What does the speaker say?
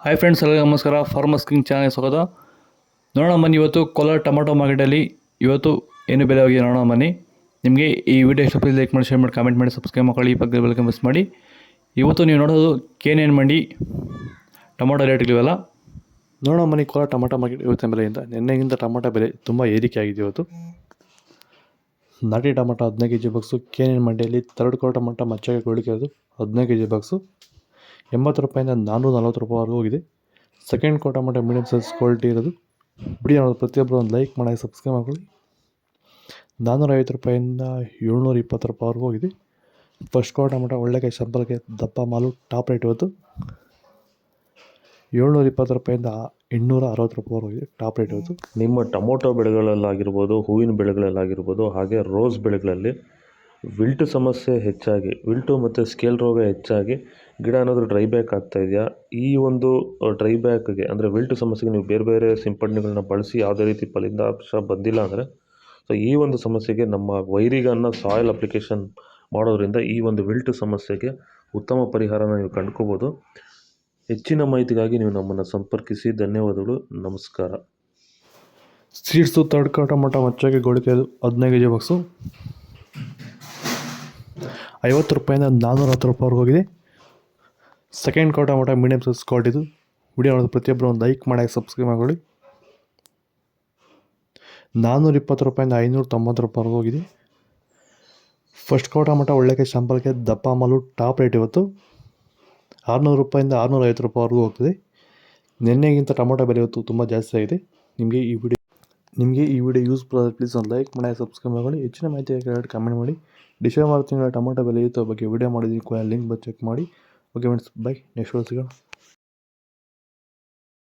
Hi friends, ಎಲ್ಲರಿಗೂ ನಮಸ್ಕಾರ. Farmers king channel ಸ್ವಾಗತ. ನೋಡೋಣ ಬನ್ನಿ, ಇವತ್ತು ಕೋಲಾರ ಟೊಮಾಟೊ ಮಾರ್ಕೆಟಲ್ಲಿ ಇವತ್ತು ಏನು ಬೆಲೆ ಹೋಗಿದೆ ನೋಡೋಣ ಬನ್ನಿ. ನಿಮಗೆ ಈ ವಿಡಿಯೋ ಇಷ್ಟ ಲೈಕ್ ಮಾಡಿ, ಶೇರ್ ಮಾಡಿ, ಕಾಮೆಂಟ್ ಮಾಡಿ, ಸಬ್ಸ್ಕ್ರೈಬ್ ಮಾಡಿ, ಈ ಪಕ್ಕದ ಬೆಲ್ ಮಿಸ್ ಮಾಡಿ. ಇವತ್ತು ನೀವು ನೋಡೋದು KNN ಮಂಡಿ ಟೊಮಾಟೊ ರೇಟ್ಗಳಿವೆಲ್ಲ ನೋಡೋಣ ಬನ್ನಿ. ಕೋಲಾರ ಟೊಮಾಟೊ ಮಾರ್ಕೆಟ್ ಇವತ್ತಿನ ಬೆಲೆಯಿಂದ ನಿನ್ನೆಗಿಂತ ಟೊಮಾಟೊ ಬೆಲೆ ತುಂಬ ಏರಿಕೆ ಆಗಿದೆ. ಇವತ್ತು ನಾಟಿ ಟೊಮಾಟೊ 15 kg ಬಾಕ್ಸು KNN ಮಂಡಿಯಲ್ಲಿ ತರ್ಡ್ ಕೋಟ ಟೊಮಾಟೊ ಮಚ್ಚಾಗೆ ಗೋಳಿಕೆ 15 kg ಬಾಕ್ಸು 80 ರೂಪಾಯಿಂದ 440 ರೂಪಾಯಿವರೆಗೂ ಹೋಗಿದೆ. ಸೆಕೆಂಡ್ ಕೋಟ ಟೊಮಾಟೊ ಮೀಡಿಯಮ್ ಸೈಜ್ ಕ್ವಾಲಿಟಿ ಇರೋದು. ವಿಡಿಯೋ ಪ್ರತಿಯೊಬ್ಬರು ಒಂದು ಲೈಕ್ ಮಾಡಿ, ಸಬ್ಸ್ಕ್ರೈಬ್ ಮಾಡ್ಕೊಳ್ಳಿ. 450 ರೂಪಾಯಿಂದ 720 ರೂಪಾಯಿವರೆಗೂ ಹೋಗಿದೆ. ಫಸ್ಟ್ ಕೋಟ ಟೊಮಾಟೊ ಒಳ್ಳೆಕಾಯಿ ಸಂಪರ್ಕೆ ದಪ್ಪ ಮಾಲು ಟಾಪ್ ರೇಟ್ ಇವತ್ತು 720 ರೂಪಾಯಿಂದ 860 ರೂಪಾಯಿವರೆಗೂ ಹೋಗಿದೆ. ಟಾಪ್ ರೇಟ್ ಇವತ್ತು. ನಿಮ್ಮ ಟೊಮೊಟೊ ಬೆಳೆಗಳಲ್ಲಾಗಿರ್ಬೋದು, ಹೂವಿನ ಬೆಳೆಗಳಲ್ಲಾಗಿರ್ಬೋದು, ಹಾಗೆ ರೋಸ್ ಬೆಳೆಗಳಲ್ಲಿ ವಿಲ್ಟು ಸಮಸ್ಯೆ ಹೆಚ್ಚಾಗಿ, ವಿಲ್ಟು ಮತ್ತು ಸ್ಕೇಲ್ ರೋಗ ಹೆಚ್ಚಾಗಿ ಗಿಡ ಏನಾದರೂ ಡ್ರೈ ಬ್ಯಾಕ್ ಆಗ್ತಾಯಿದೆಯಾ? ಈ ಒಂದು ಡ್ರೈ ಬ್ಯಾಕ್ಗೆ ಅಂದರೆ ವಿಲ್ಟು ಸಮಸ್ಯೆಗೆ ನೀವು ಬೇರೆ ಬೇರೆ ಸಿಂಪಡಣೆಗಳನ್ನ ಬಳಸಿ ಯಾವುದೇ ರೀತಿ ಫಲಿತಾಂಶ ಬಂದಿಲ್ಲ ಅಂದರೆ, ಸೊ ಈ ಒಂದು ಸಮಸ್ಯೆಗೆ ನಮ್ಮ ವೈರಿಗನ್ನ ಸಾಯಿಲ್ ಅಪ್ಲಿಕೇಶನ್ ಮಾಡೋದ್ರಿಂದ ಈ ಒಂದು ವಿಲ್ಟು ಸಮಸ್ಯೆಗೆ ಉತ್ತಮ ಪರಿಹಾರನ ನೀವು ಕಂಡ್ಕೋಬೋದು. ಹೆಚ್ಚಿನ ಮಾಹಿತಿಗಾಗಿ ನೀವು ನಮ್ಮನ್ನು ಸಂಪರ್ಕಿಸಿ. ಧನ್ಯವಾದಗಳು, ನಮಸ್ಕಾರ. ಸೀಡ್ಸು ತರ್ಡ್ ಕೋಟ ಟೊಮಾಟೊ ಮಚ್ಚಾಗೆ ಗೋಳಿಕೆ 15 kg ಬಾಕ್ಸು 50 ರೂಪಾಯಿಂದ 410 ರೂಪಾಯಿವರೆಗೂ ಹೋಗಿದೆ. ಸೆಕೆಂಡ್ ಕೋಟ ಟೊಮಾಟೊ ಮೀಡಿಯಮ್ ಸೈಜ್ ಕ್ವಾಲಿಟಿದು. ವಿಡಿಯೋ ನೋಡೋದು ಪ್ರತಿಯೊಬ್ಬರು ಒಂದು ಲೈಕ್ ಮಾಡಿ, ಸಬ್ಸ್ಕ್ರೈಬ್ ಮಾಡ್ಕೊಳ್ಳಿ. 420 ರೂಪಾಯಿಂದ 590 ರೂಪಾಯಿವರೆಗೂ ಹೋಗಿದೆ. ಫಸ್ಟ್ ಕೋಟ ಟೊಮಾಟೊ ಒಳ್ಳೆಕಾಯಿ ಶಾಂಪಲ್ಗೆ ದಪ್ಪ ಮಾಲು ಟಾಪ್ ರೇಟ್ ಇವತ್ತು 600 ರೂಪಾಯಿಂದ 650 ರೂಪಾಯಿವರೆಗೂ ಹೋಗ್ತದೆ. ನಿನ್ನೆಗಿಂತ ಟೊಮಾಟೊ ಬೆಲೆ ಇವತ್ತು ತುಂಬ ಜಾಸ್ತಿ ಆಗಿದೆ. ನಿಮಗೆ ಈ ವಿಡಿಯೋ ಯೂಸ್ಫುಲ್ ಆದರೆ ಪ್ಲೀಸ್ ಒಂದು ಲೈಕ್ ಮಾಡಿ, ಸಬ್ಸ್ಕ್ರೈಬ್ ಮಾಡ್ಕೊಳ್ಳಿ. ಹೆಚ್ಚಿನ ಮಾಹಿತಿ ಕಮೆಂಟ್ ಮಾಡಿ. ಡಿಸೆಂಬರ್ ತಿಂಗಳ ಟೊಮಾಟೊ ಬೆಲೆ ಇತ್ತು ಬಗ್ಗೆ ವಿಡಿಯೋ ಮಾಡಿದ್ದೀನಿ, ಲಿಂಕ್ ಬಂದು ಚೆಕ್ ಮಾಡಿ. Okay friends, by. ನೆಕ್ಸ್ಟ್ ಸಿಗೋಣ.